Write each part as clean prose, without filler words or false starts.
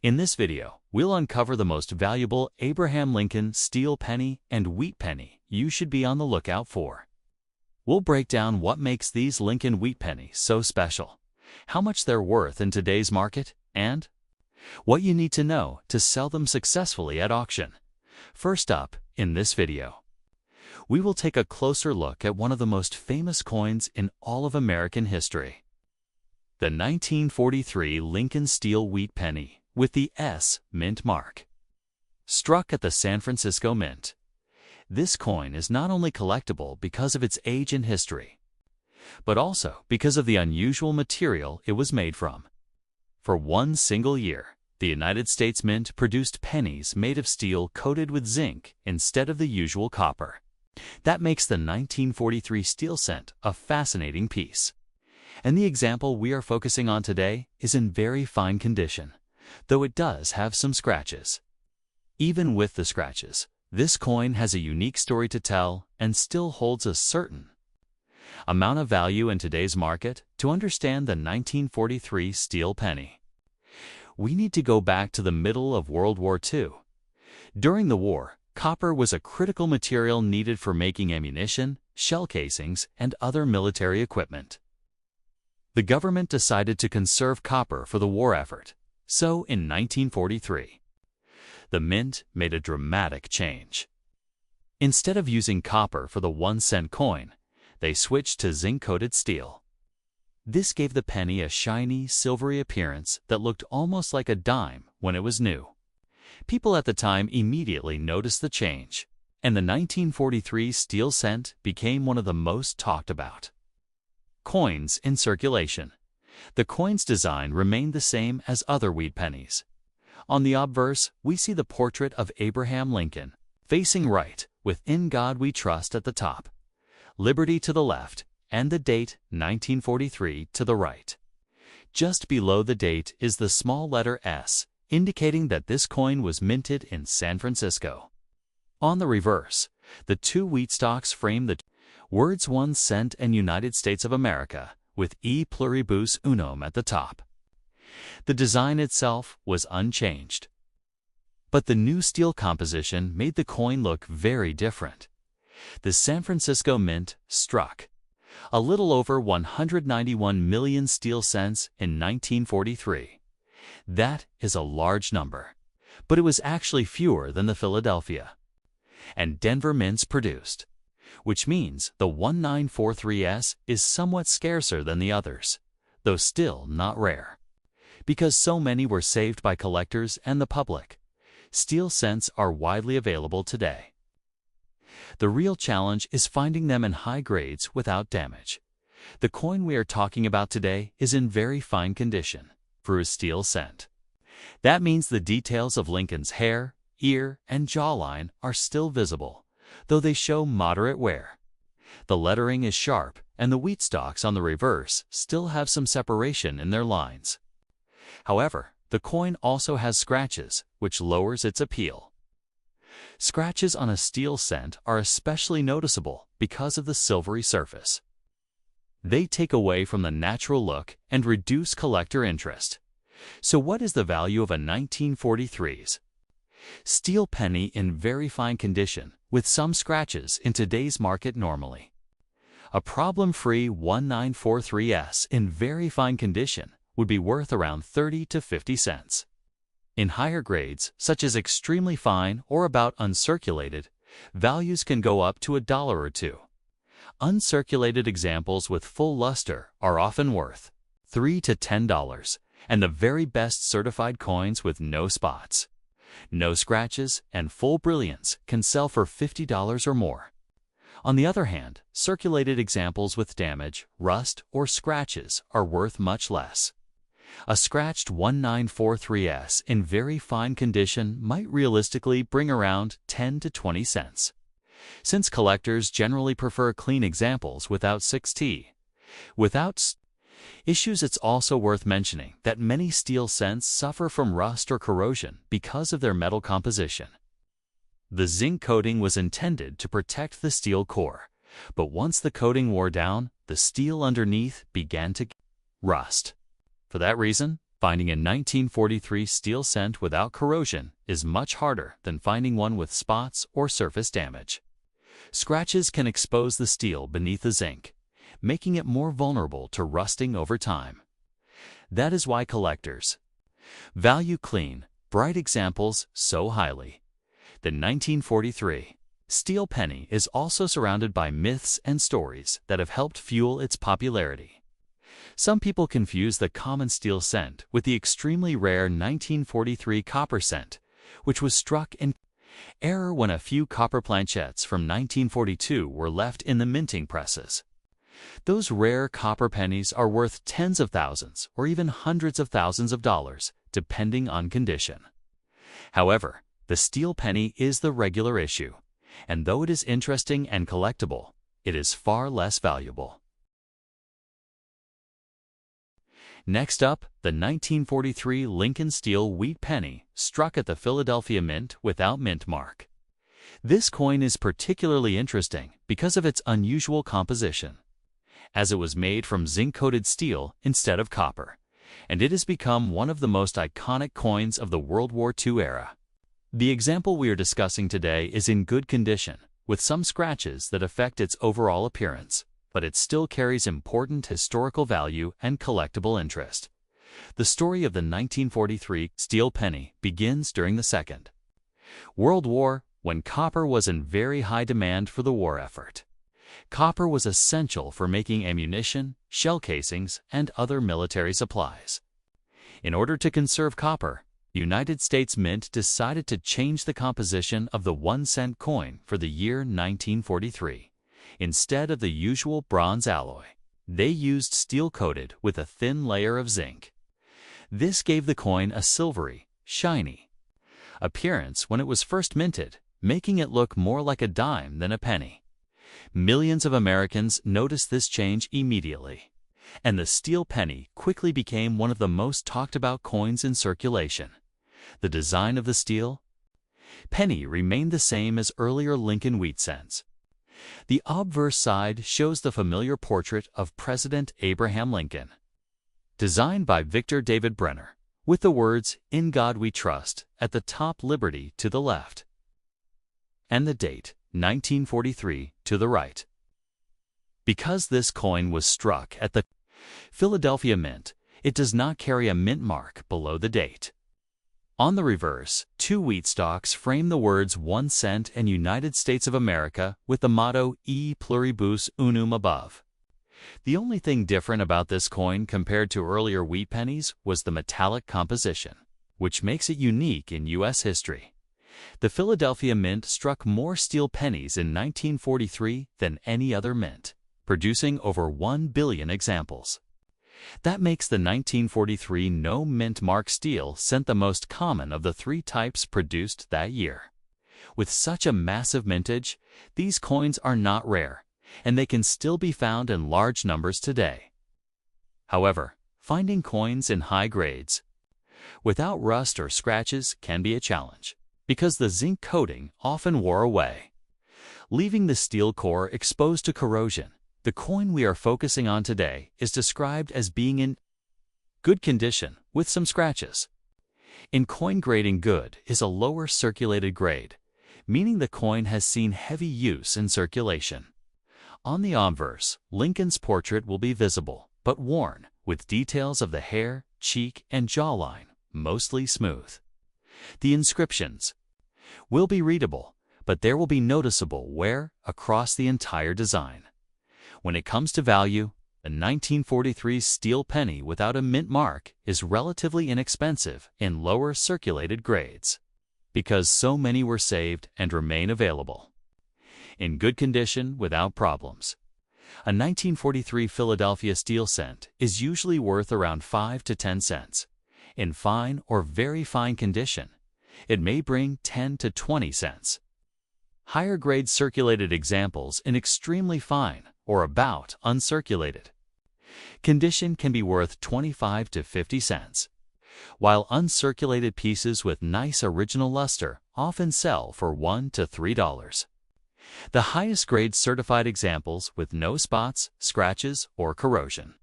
In this video, we'll uncover the most valuable Abraham Lincoln steel penny and wheat penny you should be on the lookout for. We'll break down what makes these Lincoln wheat pennies so special, how much they're worth in today's market, and what you need to know to sell them successfully at auction. First up, in this video, we will take a closer look at one of the most famous coins in all of American history. The 1943 Lincoln Steel Wheat Penny with the S Mint mark. Struck at the San Francisco Mint, this coin is not only collectible because of its age and history, but also because of the unusual material it was made from. For one single year, the United States Mint produced pennies made of steel coated with zinc instead of the usual copper. That makes the 1943 steel cent a fascinating piece. And the example we are focusing on today is in very fine condition, though it does have some scratches. Even with the scratches, this coin has a unique story to tell and still holds a certain amount of value in today's market. To understand the 1943 steel penny, we need to go back to the middle of World War II. During the war, copper was a critical material needed for making ammunition, shell casings, and other military equipment. The government decided to conserve copper for the war effort, so in 1943, the Mint made a dramatic change. Instead of using copper for the 1-cent coin, they switched to zinc-coated steel. This gave the penny a shiny, silvery appearance that looked almost like a dime when it was new. People at the time immediately noticed the change, and the 1943 steel cent became one of the most talked about coins in circulation. The coin's design remained the same as other wheat pennies. On the obverse, we see the portrait of Abraham Lincoln, facing right, with "In God We Trust" at the top, "Liberty" to the left, and the date 1943 to the right. Just below the date is the small letter S, indicating that this coin was minted in San Francisco. On the reverse, the two wheat stalks frame the words 1 cent and United States of America, with E pluribus unum at the top. The design itself was unchanged, but the new steel composition made the coin look very different. The San Francisco Mint struck a little over 191 million steel cents in 1943. That is a large number, but it was actually fewer than the Philadelphia and Denver mints produced, which means the 1943S is somewhat scarcer than the others, though still not rare. Because so many were saved by collectors and the public, steel cents are widely available today. The real challenge is finding them in high grades without damage. The coin we are talking about today is in very fine condition for a steel cent. That means the details of Lincoln's hair, ear, and jawline are still visible, though they show moderate wear. The lettering is sharp, and the wheat stalks on the reverse still have some separation in their lines. However, the coin also has scratches, which lowers its appeal. Scratches on a steel cent are especially noticeable because of the silvery surface. They take away from the natural look and reduce collector interest. So what is the value of a 1943's steel penny in very fine condition with some scratches in today's market normally? A problem-free 1943S in very fine condition would be worth around 30 to 50 cents. In higher grades, such as extremely fine or about uncirculated, values can go up to $1 or $2. Uncirculated examples with full luster are often worth $3 to $10, and the very best certified coins with no spots, no scratches, and full brilliance can sell for $50 or more. On the other hand, circulated examples with damage, rust, or scratches are worth much less. A scratched 1943S in very fine condition might realistically bring around 10 to 20 cents. Since collectors generally prefer clean examples without 6T issues, it's also worth mentioning that many steel cents suffer from rust or corrosion because of their metal composition. The zinc coating was intended to protect the steel core, but once the coating wore down, the steel underneath began to rust. For that reason, Finding a 1943 steel cent without corrosion is much harder than finding one with spots or surface damage. Scratches can expose the steel beneath the zinc, making it more vulnerable to rusting over time. That is why collectors value clean, bright examples so highly. The 1943 steel penny is also surrounded by myths and stories that have helped fuel its popularity. Some people confuse the common steel cent with the extremely rare 1943 copper cent, which was struck in error when a few copper planchettes from 1942 were left in the minting presses. Those rare copper pennies are worth tens of thousands or even hundreds of thousands of dollars, depending on condition. However, the steel penny is the regular issue, and though it is interesting and collectible, it is far less valuable. Next up, the 1943 Lincoln steel wheat penny struck at the Philadelphia Mint without mint mark. This coin is particularly interesting because of its unusual composition, as it was made from zinc-coated steel instead of copper, and it has become one of the most iconic coins of the World War II era. The example we are discussing today is in good condition, with some scratches that affect its overall appearance, but it still carries important historical value and collectible interest. The story of the 1943 steel penny begins during the Second World War, when copper was in very high demand for the war effort. Copper was essential for making ammunition, shell casings, and other military supplies. In order to conserve copper, the United States Mint decided to change the composition of the 1-cent coin for the year 1943. Instead of the usual bronze alloy, they used steel coated with a thin layer of zinc. This gave the coin a silvery, shiny appearance when it was first minted, making it look more like a dime than a penny. Millions of Americans noticed this change immediately, and the steel penny quickly became one of the most talked about coins in circulation. The design of the steel penny remained the same as earlier Lincoln wheat cents. The obverse side shows the familiar portrait of President Abraham Lincoln, designed by Victor David Brenner, with the words, "In God We Trust," at the top, Liberty to the left, and the date, 1943, to the right. Because this coin was struck at the Philadelphia Mint, it does not carry a mint mark below the date. On the reverse, 2 wheat stalks frame the words 1 cent and United States of America with the motto E pluribus unum above. The only thing different about this coin compared to earlier wheat pennies was the metallic composition, which makes it unique in U.S. history. The Philadelphia Mint struck more steel pennies in 1943 than any other mint, producing over 1 billion examples. That makes the 1943 no mint mark steel cent the most common of the 3 types produced that year. With such a massive mintage, these coins are not rare, and they can still be found in large numbers today. However, finding coins in high grades without rust or scratches can be a challenge, because the zinc coating often wore away, leaving the steel core exposed to corrosion. The coin we are focusing on today is described as being in good condition with some scratches. In coin grading, good is a lower circulated grade, meaning the coin has seen heavy use in circulation. On the obverse, Lincoln's portrait will be visible, but worn, with details of the hair, cheek, and jawline mostly smooth. The inscriptions will be readable, but there will be noticeable wear across the entire design. When it comes to value, the 1943 steel penny without a mint mark is relatively inexpensive in lower circulated grades, because so many were saved and remain available. In good condition without problems, a 1943 Philadelphia steel cent is usually worth around 5 to 10 cents. In fine or very fine condition, it may bring 10 to 20 cents. Higher grade circulated examples in extremely fine or about uncirculated condition can be worth 25 to 50 cents, while uncirculated pieces with nice original luster often sell for $1 to $3. The highest grade certified examples with no spots, scratches, or corrosion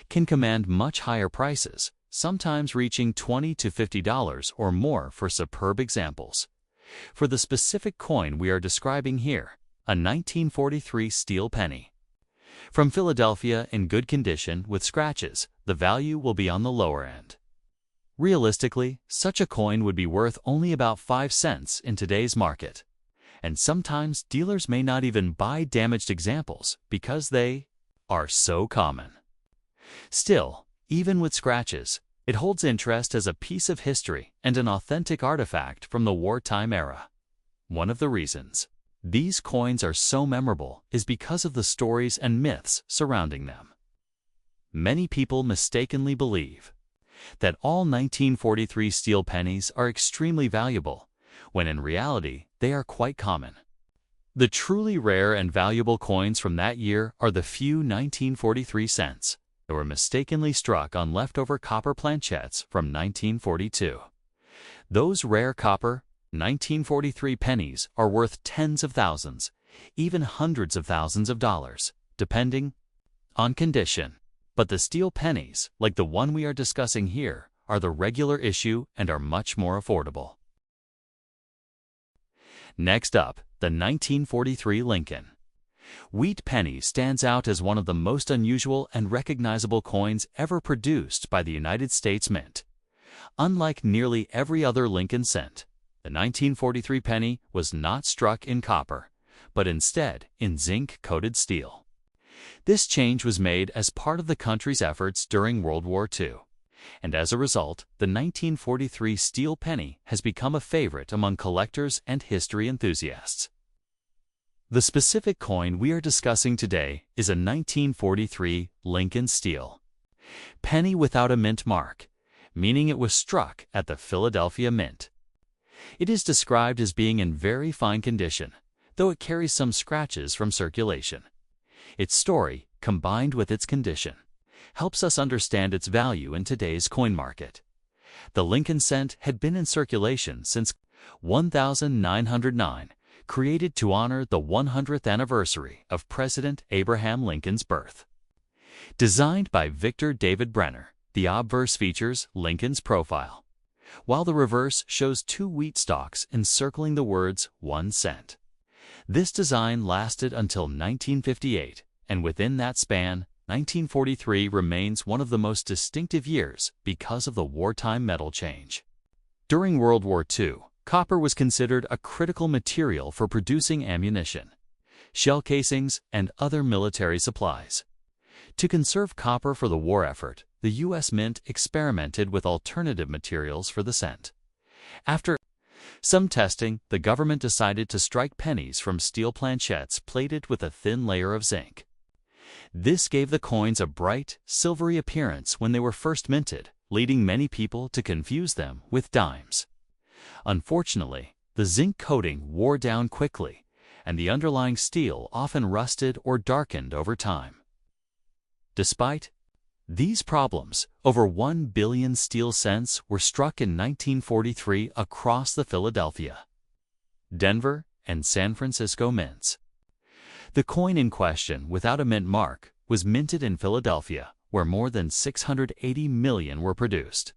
can command much higher prices, sometimes reaching $20 to $50 or more for superb examples. For the specific coin we are describing here, a 1943 steel penny. From Philadelphia in good condition with scratches, the value will be on the lower end. Realistically, such a coin would be worth only about 5 cents in today's market. And sometimes dealers may not even buy damaged examples because they are so common. Still, even with scratches, it holds interest as a piece of history and an authentic artifact from the wartime era. One of the reasons these coins are so memorable is because of the stories and myths surrounding them. Many people mistakenly believe that all 1943 steel pennies are extremely valuable, when in reality they are quite common. The truly rare and valuable coins from that year are the few 1943 cents that were mistakenly struck on leftover copper planchettes from 1942. Those rare copper 1943 pennies are worth tens of thousands, even hundreds of thousands of dollars, depending on condition. But the steel pennies, like the one we are discussing here, are the regular issue and are much more affordable. Next up, the 1943 Lincoln. Wheat penny stands out as one of the most unusual and recognizable coins ever produced by the United States Mint. Unlike nearly every other Lincoln cent, the 1943 penny was not struck in copper, but instead in zinc-coated steel. This change was made as part of the country's efforts during World War II, and as a result, the 1943 steel penny has become a favorite among collectors and history enthusiasts. The specific coin we are discussing today is a 1943 Lincoln steel penny without a mint mark, meaning it was struck at the Philadelphia Mint. It is described as being in very fine condition, though it carries some scratches from circulation. Its story, combined with its condition, helps us understand its value in today's coin market. The Lincoln cent had been in circulation since 1909, created to honor the 100th anniversary of President Abraham Lincoln's birth. Designed by Victor David Brenner, the obverse features Lincoln's profile, while the reverse shows 2 wheat stalks encircling the words 1 cent. This design lasted until 1958, and within that span, 1943 remains one of the most distinctive years because of the wartime metal change. During World War II, copper was considered a critical material for producing ammunition, shell casings, and other military supplies. To conserve copper for the war effort, the U.S. Mint experimented with alternative materials for the cent. After some testing, the government decided to strike pennies from steel planchettes plated with a thin layer of zinc. This gave the coins a bright, silvery appearance when they were first minted, leading many people to confuse them with dimes. Unfortunately, the zinc coating wore down quickly, and the underlying steel often rusted or darkened over time. Despite these problems, over 1 billion steel cents were struck in 1943 across the Philadelphia, Denver, and San Francisco mints. The coin in question, without a mint mark, was minted in Philadelphia, where more than 680 million were produced.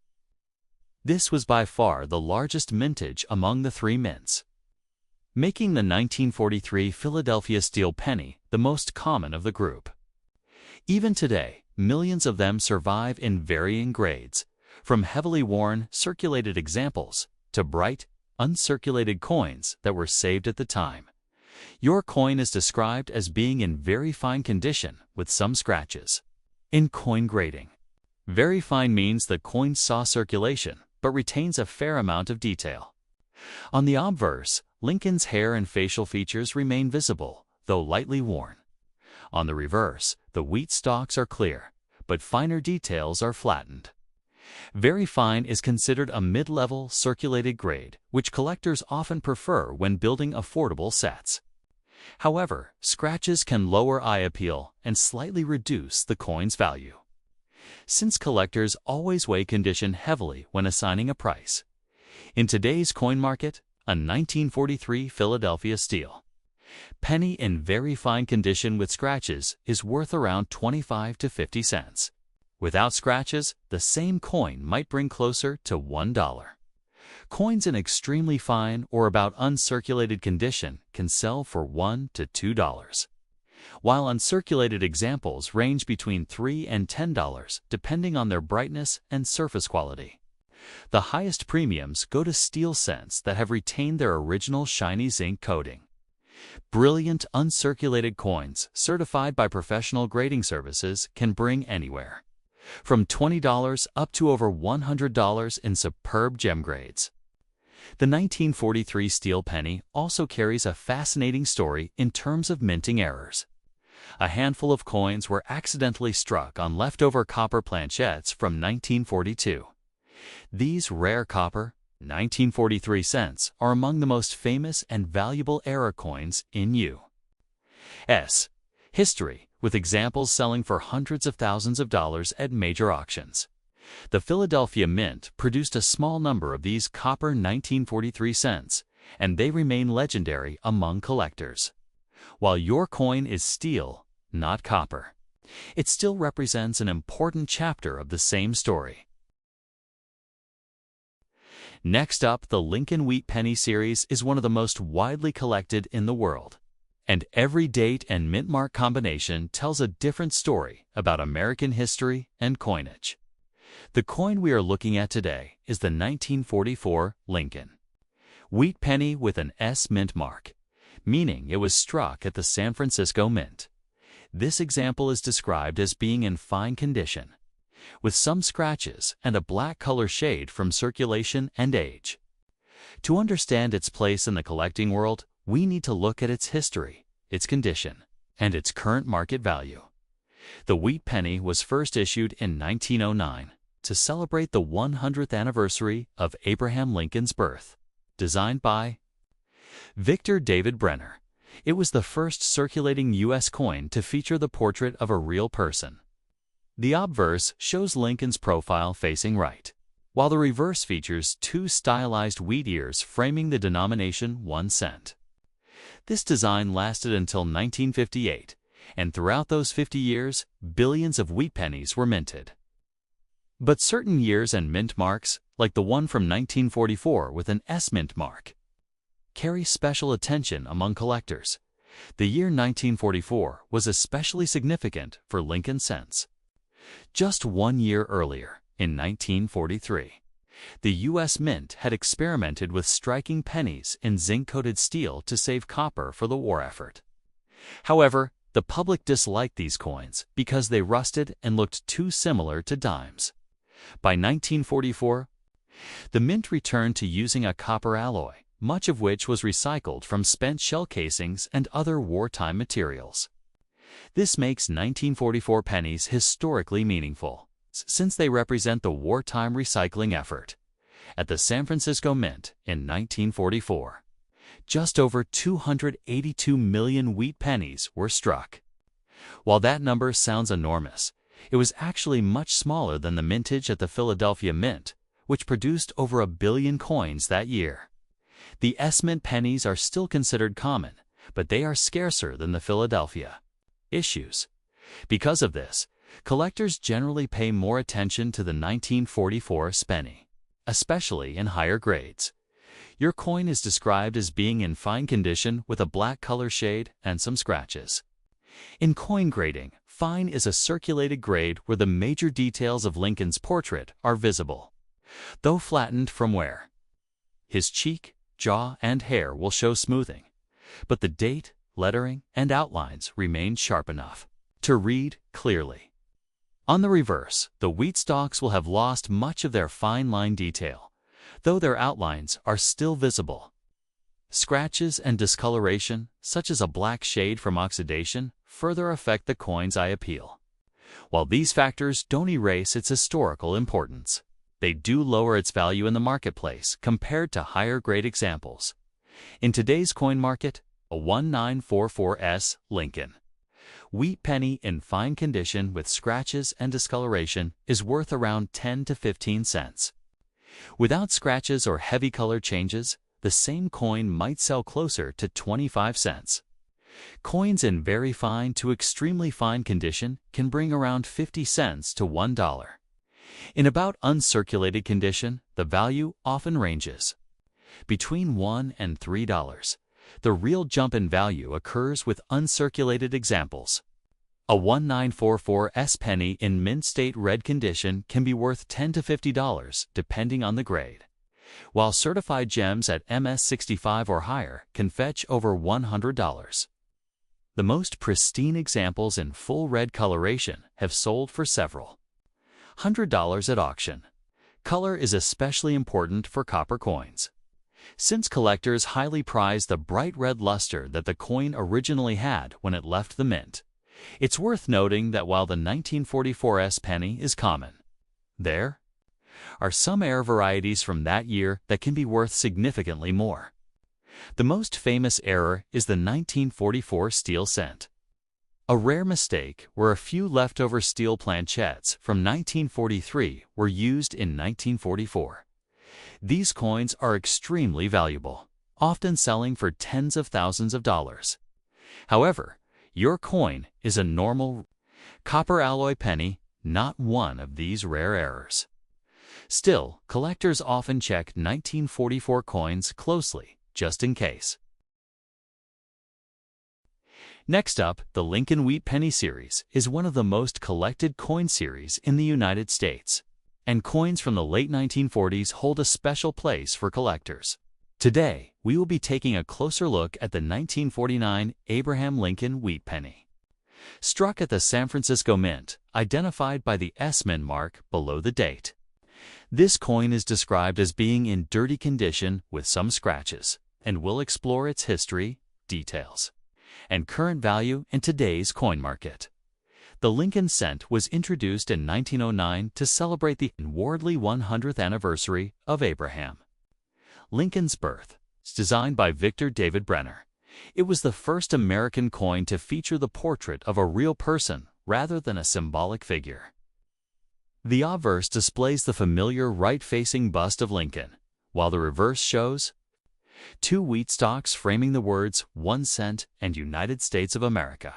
This was by far the largest mintage among the 3 mints, making the 1943 Philadelphia steel penny the most common of the group. Even today, millions of them survive in varying grades, from heavily worn, circulated examples to bright, uncirculated coins that were saved at the time. Your coin is described as being in very fine condition with some scratches. In coin grading, very fine means the coin saw circulation but retains a fair amount of detail. On the obverse, Lincoln's hair and facial features remain visible, though lightly worn. On the reverse, the wheat stalks are clear, but finer details are flattened. Very fine is considered a mid-level circulated grade, which collectors often prefer when building affordable sets. However, scratches can lower eye appeal and slightly reduce the coin's value. Since collectors always weigh condition heavily when assigning a price, in today's coin market, a 1943 Philadelphia steel penny in very fine condition with scratches is worth around 25 to 50 cents, Without scratches, the same coin might bring closer to $1. Coins in extremely fine or about uncirculated condition can sell for $1 to $2, while uncirculated examples range between $3 and $10 depending on their brightness and surface quality. The highest premiums go to steel cents that have retained their original shiny zinc coating. Brilliant uncirculated coins certified by professional grading services can bring anywhere from $20 up to over $100 in superb gem grades. The 1943 steel penny also carries a fascinating story in terms of minting errors. A handful of coins were accidentally struck on leftover copper planchettes from 1942. These rare copper 1943 cents are among the most famous and valuable error coins in U.S. history, with examples selling for hundreds of thousands of dollars at major auctions. The Philadelphia Mint produced a small number of these copper 1943 cents, and they remain legendary among collectors. While your coin is steel, not copper, it still represents an important chapter of the same story. Next up, the Lincoln Wheat Penny series is one of the most widely collected in the world, and every date and mint mark combination tells a different story about American history and coinage. The coin we are looking at today is the 1944 Lincoln Wheat Penny with an S mint mark, meaning it was struck at the San Francisco Mint. This example is described as being in fine condition, with some scratches and a black color shade from circulation and age. To understand its place in the collecting world, we need to look at its history, its condition, and its current market value. The Wheat Penny was first issued in 1909 to celebrate the 100th anniversary of Abraham Lincoln's birth. Designed by Victor David Brenner, it was the first circulating U.S. coin to feature the portrait of a real person. The obverse shows Lincoln's profile facing right, while the reverse features two stylized wheat ears framing the denomination 1 cent. This design lasted until 1958, and throughout those 50 years, billions of wheat pennies were minted. But certain years and mint marks, like the one from 1944 with an S mint mark, carry special attention among collectors. The year 1944 was especially significant for Lincoln cents. Just 1 year earlier, in 1943, the U.S. Mint had experimented with striking pennies in zinc-coated steel to save copper for the war effort. However, the public disliked these coins because they rusted and looked too similar to dimes. By 1944, the Mint returned to using a copper alloy, much of which was recycled from spent shell casings and other wartime materials. This makes 1944 pennies historically meaningful, since they represent the wartime recycling effort. At the San Francisco Mint in 1944, just over 282 million wheat pennies were struck. While that number sounds enormous, it was actually much smaller than the mintage at the Philadelphia Mint, which produced over 1 billion coins that year. The S-Mint pennies are still considered common, but they are scarcer than the Philadelphia issues. Because of this, collectors generally pay more attention to the 1944 penny, especially in higher grades. Your coin is described as being in fine condition with a black color shade and some scratches. In coin grading, fine is a circulated grade where the major details of Lincoln's portrait are visible, though flattened from wear. His cheek, jaw, and hair will show smoothing, but the date, lettering, and outlines remain sharp enough to read clearly. On the reverse, the wheat stalks will have lost much of their fine line detail, though their outlines are still visible. Scratches and discoloration, such as a black shade from oxidation, further affect the coin's eye appeal. While these factors don't erase its historical importance, they do lower its value in the marketplace compared to higher-grade examples. In today's coin market, a 1944 Lincoln Wheat Penny in fine condition with scratches and discoloration is worth around 10 to 15 cents. Without scratches or heavy color changes, the same coin might sell closer to 25 cents. Coins in very fine to extremely fine condition can bring around 50 cents to $1. In about uncirculated condition, the value often ranges between $1 and $3. The real jump in value occurs with uncirculated examples. A 1944 penny in mint state red condition can be worth $10 to $50 depending on the grade, while certified gems at MS65 or higher can fetch over $100. The most pristine examples in full red coloration have sold for several $100 at auction. Color is especially important for copper coins, since collectors highly prize the bright red luster that the coin originally had when it left the mint. It's worth noting that while the 1944 penny is common, there are some rare varieties from that year that can be worth significantly more. The most famous error is the 1944 steel cent, a rare mistake where a few leftover steel planchettes from 1943 were used in 1944. These coins are extremely valuable, often selling for tens of thousands of dollars. However, your coin is a normal copper alloy penny, not one of these rare errors. Still, collectors often check 1944 coins closely, just in case. Next up, the Lincoln Wheat Penny series is one of the most collected coin series in the United States, and coins from the late 1940s hold a special place for collectors. Today, we will be taking a closer look at the 1949 Abraham Lincoln Wheat Penny, struck at the San Francisco Mint, identified by the S-Mint mark below the date. This coin is described as being in dirty condition with some scratches, and we'll explore its history, details, and current value in today's coin market. The Lincoln cent was introduced in 1909 to celebrate the unworldly 100th anniversary of Abraham Lincoln's birth. It's designed by Victor David Brenner. It was the first American coin to feature the portrait of a real person rather than a symbolic figure. The obverse displays the familiar right-facing bust of Lincoln, while the reverse shows two wheat stalks framing the words 1 cent and United States of America.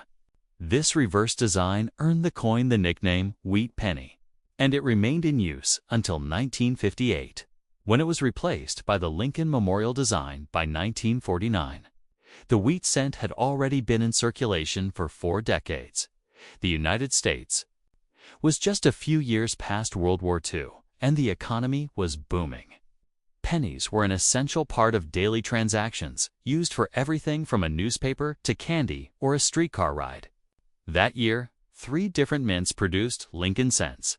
This reverse design earned the coin the nickname Wheat Penny, and it remained in use until 1958, when it was replaced by the Lincoln Memorial design by 1949. The wheat cent had already been in circulation for 4 decades. The United States was just a few years past World War II, and the economy was booming. Pennies were an essential part of daily transactions, used for everything from a newspaper to candy or a streetcar ride. That year, 3 different mints produced Lincoln cents: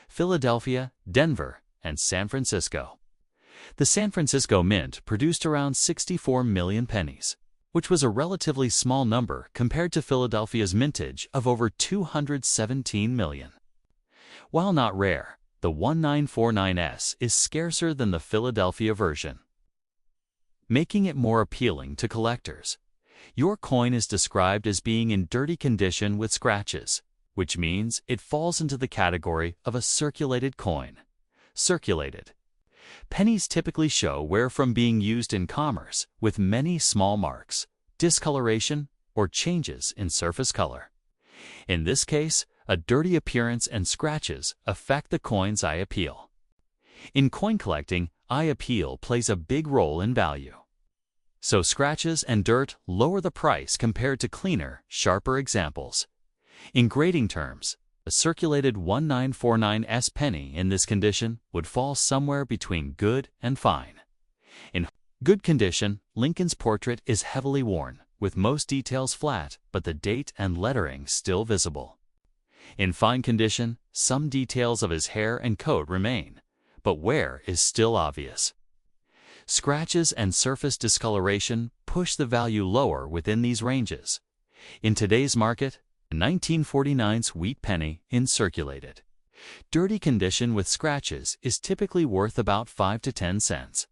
Philadelphia, Denver, and San Francisco. The San Francisco Mint produced around 64 million pennies, which was a relatively small number compared to Philadelphia's mintage of over 217 million. While not rare, the 1949 is scarcer than the Philadelphia version, making it more appealing to collectors. Your coin is described as being in dirty condition with scratches, which means it falls into the category of a circulated coin. Circulated pennies typically show wear from being used in commerce, with many small marks, discoloration, or changes in surface color. In this case, a dirty appearance and scratches affect the coin's eye appeal. In coin collecting, eye appeal plays a big role in value. So scratches and dirt lower the price compared to cleaner, sharper examples. In grading terms, a circulated 1949 penny in this condition would fall somewhere between good and fine. In good condition, Lincoln's portrait is heavily worn, with most details flat, but the date and lettering still visible. In fine condition, some details of his hair and coat remain, but wear is still obvious. Scratches and surface discoloration push the value lower within these ranges. In today's market, 1949's wheat penny in circulated, dirty condition with scratches is typically worth about 5 to 10 cents.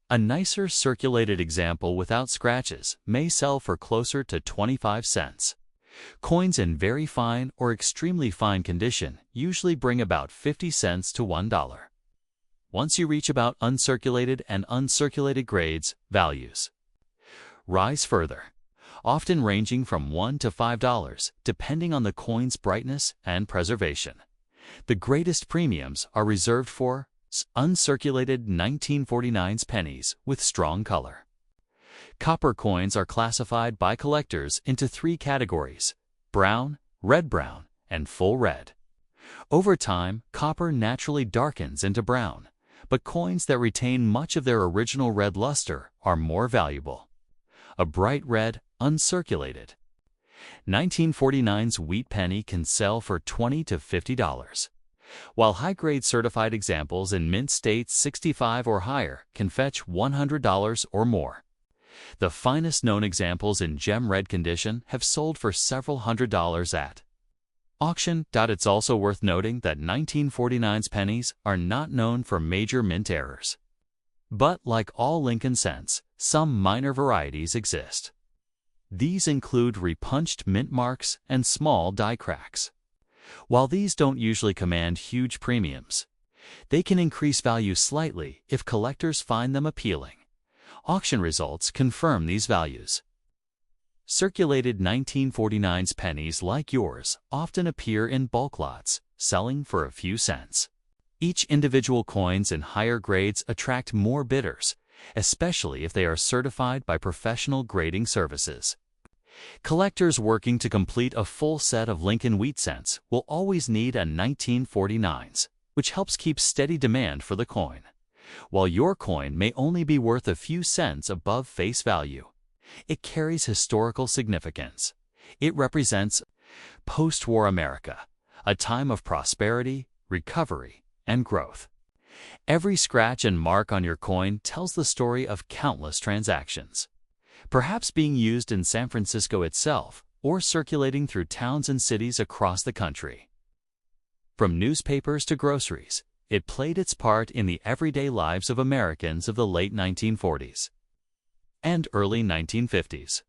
A nicer circulated example without scratches may sell for closer to 25 cents. Coins in very fine or extremely fine condition usually bring about 50 cents to $1. Once you reach about uncirculated and uncirculated grades, values rise further. often ranging from $1 to $5, depending on the coin's brightness and preservation. The greatest premiums are reserved for uncirculated 1949's pennies with strong color. Copper coins are classified by collectors into 3 categories: brown, red-brown, and full red. Over time, copper naturally darkens into brown, but coins that retain much of their original red luster are more valuable. A bright red, uncirculated 1949's wheat penny can sell for $20 to $50, while high-grade certified examples in mint state 65 or higher can fetch $100 or more. The finest known examples in gem red condition have sold for several $100s at auction. It's also worth noting that 1949's pennies are not known for major mint errors. But like all Lincoln cents, some minor varieties exist. These include repunched mint marks and small die cracks. While these don't usually command huge premiums, they can increase value slightly if collectors find them appealing. Auction results confirm these values. Circulated 1949's pennies, like yours, often appear in bulk lots, selling for a few cents. Each individual coins in higher grades attract more bidders, especially if they are certified by professional grading services. Collectors working to complete a full set of Lincoln wheat cents will always need a 1949's, which helps keep steady demand for the coin. While your coin may only be worth a few cents above face value, it carries historical significance. It represents post-war America, a time of prosperity, recovery, and growth. Every scratch and mark on your coin tells the story of countless transactions, perhaps being used in San Francisco itself or circulating through towns and cities across the country. From newspapers to groceries, it played its part in the everyday lives of Americans of the late 1940s and early 1950s.